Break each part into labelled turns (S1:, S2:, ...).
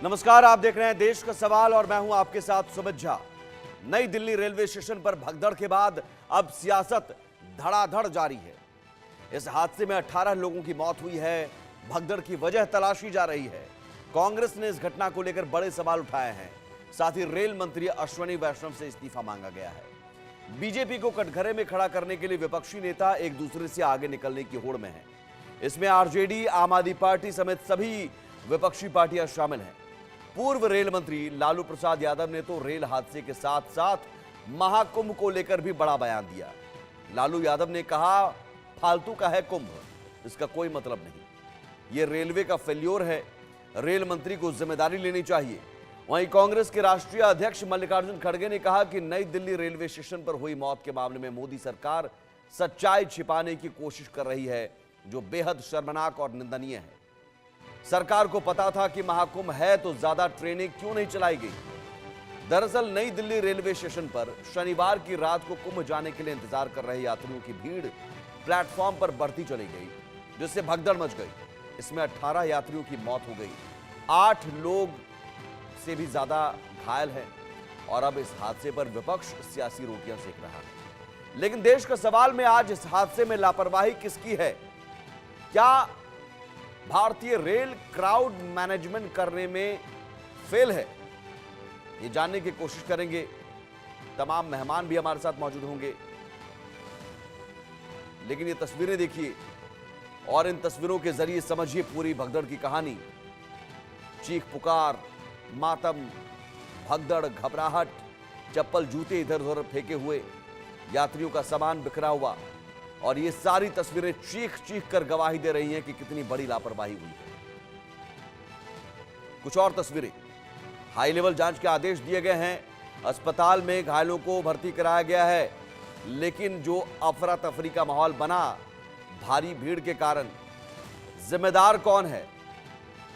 S1: नमस्कार, आप देख रहे हैं देश का सवाल और मैं हूं आपके साथ सुमित झा। नई दिल्ली रेलवे स्टेशन पर भगदड़ के बाद अब सियासत धड़ाधड़ जारी है। इस हादसे में 18 लोगों की मौत हुई है। भगदड़ की वजह तलाशी जा रही है। कांग्रेस ने इस घटना को लेकर बड़े सवाल उठाए हैं। साथ ही रेल मंत्री अश्विनी वैष्णव से इस्तीफा मांगा गया है। बीजेपी को कटघरे में खड़ा करने के लिए विपक्षी नेता एक दूसरे से आगे निकलने की होड़ में है। इसमें आरजेडी, आम आदमी पार्टी समेत सभी विपक्षी पार्टियां शामिल हैं। पूर्व रेल मंत्री लालू प्रसाद यादव ने तो रेल हादसे के साथ साथ महाकुंभ को लेकर भी बड़ा बयान दिया। लालू यादव ने कहा, फालतू का है कुंभ, इसका कोई मतलब नहीं, यह रेलवे का फेल्योर है, रेल मंत्री को जिम्मेदारी लेनी चाहिए। वहीं कांग्रेस के राष्ट्रीय अध्यक्ष मल्लिकार्जुन खड़गे ने कहा कि नई दिल्ली रेलवे स्टेशन पर हुई मौत के मामले में मोदी सरकार सच्चाई छिपाने की कोशिश कर रही है, जो बेहद शर्मनाक और निंदनीय है। सरकार को पता था कि महाकुंभ है तो ज्यादा ट्रेनें क्यों नहीं चलाई गई। दरअसल नई दिल्ली रेलवे स्टेशन पर शनिवार की रात को कुंभ जाने के लिए इंतजार कर रहे यात्रियों की भीड़ प्लेटफॉर्म पर बढ़ती चली गई, जिससे भगदड़ मच गई। इसमें 18 यात्रियों की मौत हो गई, 8 लोग से भी ज्यादा घायल हैं और अब इस हादसे पर विपक्ष सियासी रोटियां सेक रहा है। लेकिन देश का सवाल में आज इस हादसे में लापरवाही किसकी है? क्या भारतीय रेल क्राउड मैनेजमेंट करने में फेल है? ये जानने की कोशिश करेंगे। तमाम मेहमान भी हमारे साथ मौजूद होंगे। लेकिन ये तस्वीरें देखिए और इन तस्वीरों के जरिए समझिए पूरी भगदड़ की कहानी। चीख पुकार, मातम, भगदड़, घबराहट, चप्पल जूते इधर उधर फेंके हुए, यात्रियों का सामान बिखरा हुआ, और ये सारी तस्वीरें चीख चीख कर गवाही दे रही हैं कि कितनी बड़ी लापरवाही हुई है। कुछ और तस्वीरें, हाई लेवल जांच के आदेश दिए गए हैं। अस्पताल में घायलों को भर्ती कराया गया है, लेकिन जो अफरा तफरी का माहौल बना भारी भीड़ के कारण, जिम्मेदार कौन है?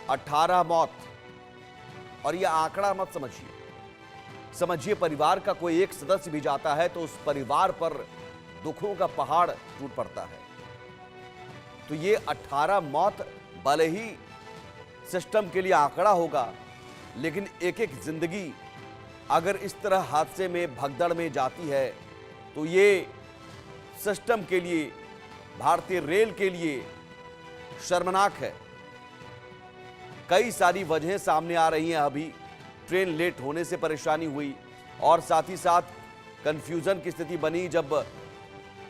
S1: 18 मौत। और यह आंकड़ा मत समझिए, परिवार का कोई एक सदस्य भी जाता है तो उस परिवार पर दुखों का पहाड़ टूट पड़ता है। तो ये 18 मौत भले ही सिस्टम के लिए आंकड़ा होगा, लेकिन एक एक जिंदगी अगर इस तरह हादसे में भगदड़ में जाती है तो ये सिस्टम के लिए, भारतीय रेल के लिए शर्मनाक है। कई सारी वजहें सामने आ रही हैं। अभी ट्रेन लेट होने से परेशानी हुई और साथ ही साथ कंफ्यूजन की स्थिति बनी जब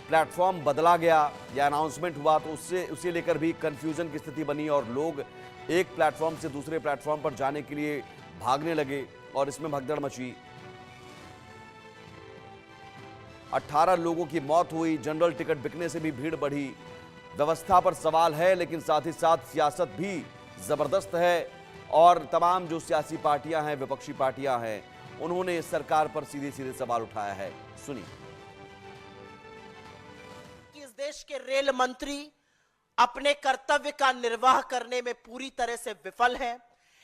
S1: प्लेटफॉर्म बदला गया या अनाउंसमेंट हुआ, तो उसे लेकर भी कंफ्यूजन की स्थिति बनी और लोग एक प्लेटफॉर्म से दूसरे प्लेटफॉर्म पर जाने के लिए भागने लगे और इसमें भगदड़ मची। 18 लोगों की मौत हुई। जनरल टिकट बिकने से भी भीड़ बढ़ी। व्यवस्था पर सवाल है, लेकिन साथ ही साथ सियासत भी जबरदस्त है और तमाम जो सियासी पार्टियां हैं, विपक्षी पार्टियां हैं, उन्होंने सरकार पर सीधे सीधे सवाल उठाया है। सुनिए।
S2: इस देश के रेल मंत्री अपने कर्तव्य का निर्वाह करने में पूरी तरह से विफल है।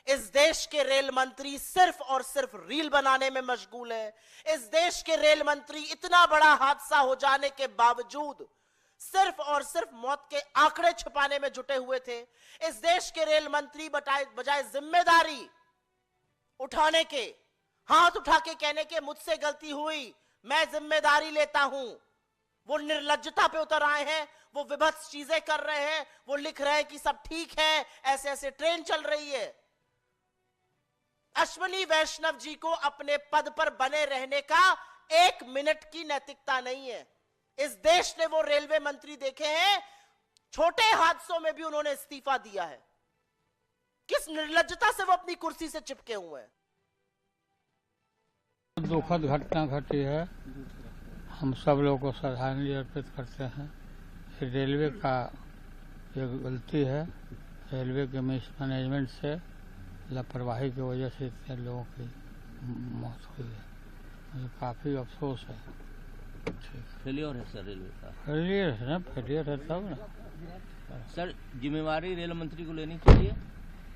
S2: इस देश के रेल मंत्री सिर्फ और सिर्फ रील बनाने में मशगूल है। इस देश के रेल मंत्री इतना बड़ा हादसा हो जाने के बावजूद सिर्फ और सिर्फ मौत के आंकड़े छुपाने में जुटे हुए थे। इस देश के रेल मंत्री बजाय जिम्मेदारी उठाने के, हाथ उठा के कहने के मुझसे गलती हुई, मैं जिम्मेदारी लेता हूं, वो निर्लज्जता पे उतर आए हैं। वो विभत्स चीजें कर रहे हैं। वो लिख रहे हैं कि सब ठीक है, ऐसे ऐसे ट्रेन चल रही है। अश्विनी वैष्णव जी को अपने पद पर बने रहने का 1 मिनट की नैतिकता नहीं है। इस देश ने वो रेलवे मंत्री देखे हैं, छोटे हादसों में भी उन्होंने इस्तीफा दिया है। किस निर्लज्जता से वो अपनी कुर्सी से चिपके हुए हैं।
S3: दुखद घटना घटी है। हम सब लोग को श्रद्धांजलि अर्पित करते हैं। रेलवे का ये गलती है, रेलवे के मैनेजमेंट से लापरवाही की वजह से इतने लोगों की मौत हुई है। मुझे काफ़ी अफसोस है।
S4: फेलियर है सर रेलवे का।
S3: फेलियर है ना, फेलियर है तब ना
S4: सर। जिम्मेवारी रेल मंत्री को लेनी चाहिए।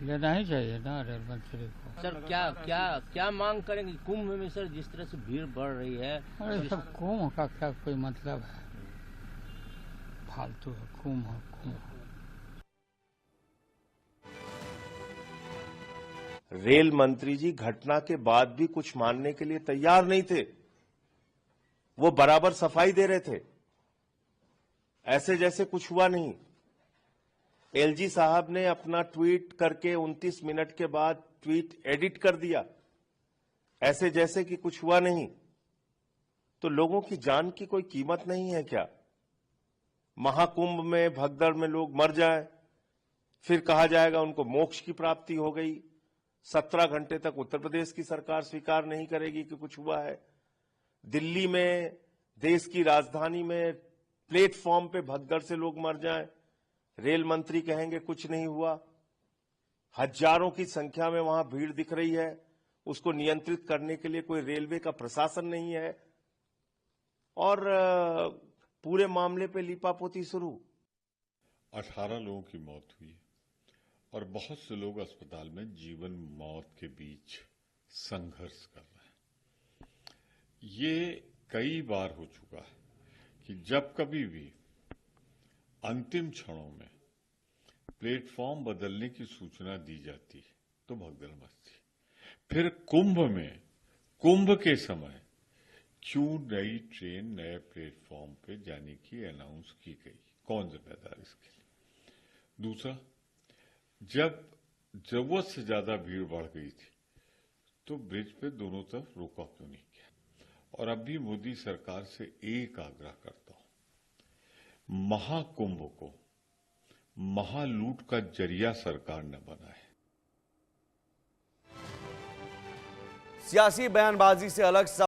S3: लेना ही चाहिए ना रेल मंत्री को।
S4: सर क्या क्या क्या मांग करेंगे कुंभ में सर, जिस तरह से भीड़ बढ़ रही है?
S3: अरे सब कुंभ का क्या कोई मतलब है? फालतू है कुंभ।
S5: रेल मंत्री जी घटना के बाद भी कुछ मानने के लिए तैयार नहीं थे। वो बराबर सफाई दे रहे थे, ऐसे जैसे कुछ हुआ नहीं। एलजी साहब ने अपना ट्वीट करके 29 मिनट के बाद ट्वीट एडिट कर दिया, ऐसे जैसे कि कुछ हुआ नहीं। तो लोगों की जान की कोई कीमत नहीं है क्या? महाकुंभ में भगदड़ में लोग मर जाएं, फिर कहा जाएगा उनको मोक्ष की प्राप्ति हो गई। 17 घंटे तक उत्तर प्रदेश की सरकार स्वीकार नहीं करेगी कि कुछ हुआ है। दिल्ली में, देश की राजधानी में प्लेटफॉर्म पे भगदड़ से लोग मर जाएं, रेल मंत्री कहेंगे कुछ नहीं हुआ। हजारों की संख्या में वहां भीड़ दिख रही है, उसको नियंत्रित करने के लिए कोई रेलवे का प्रशासन नहीं है, और पूरे मामले पे लीपापोती शुरू।
S6: 18 लोगों की मौत हुई और बहुत से लोग अस्पताल में जीवन मौत के बीच संघर्ष कर रहे हैं। ये कई बार हो चुका है कि जब कभी भी अंतिम क्षणों में प्लेटफॉर्म बदलने की सूचना दी जाती है तो भगदड़ मचती। फिर कुंभ में, कुंभ के समय क्यों नई ट्रेन नए प्लेटफॉर्म पे जाने की अनाउंस की गई, कौन जिम्मेदार इसके लिए? दूसरा, जब जरूरत से ज्यादा भीड़ बढ़ गई थी तो ब्रिज पे दोनों तरफ रोका क्यों नहीं किया? और अब भी मोदी सरकार से एक आग्रह करता हूं, महाकुंभ को महालूट का जरिया सरकार न बनाए।
S1: सियासी बयानबाजी से अलग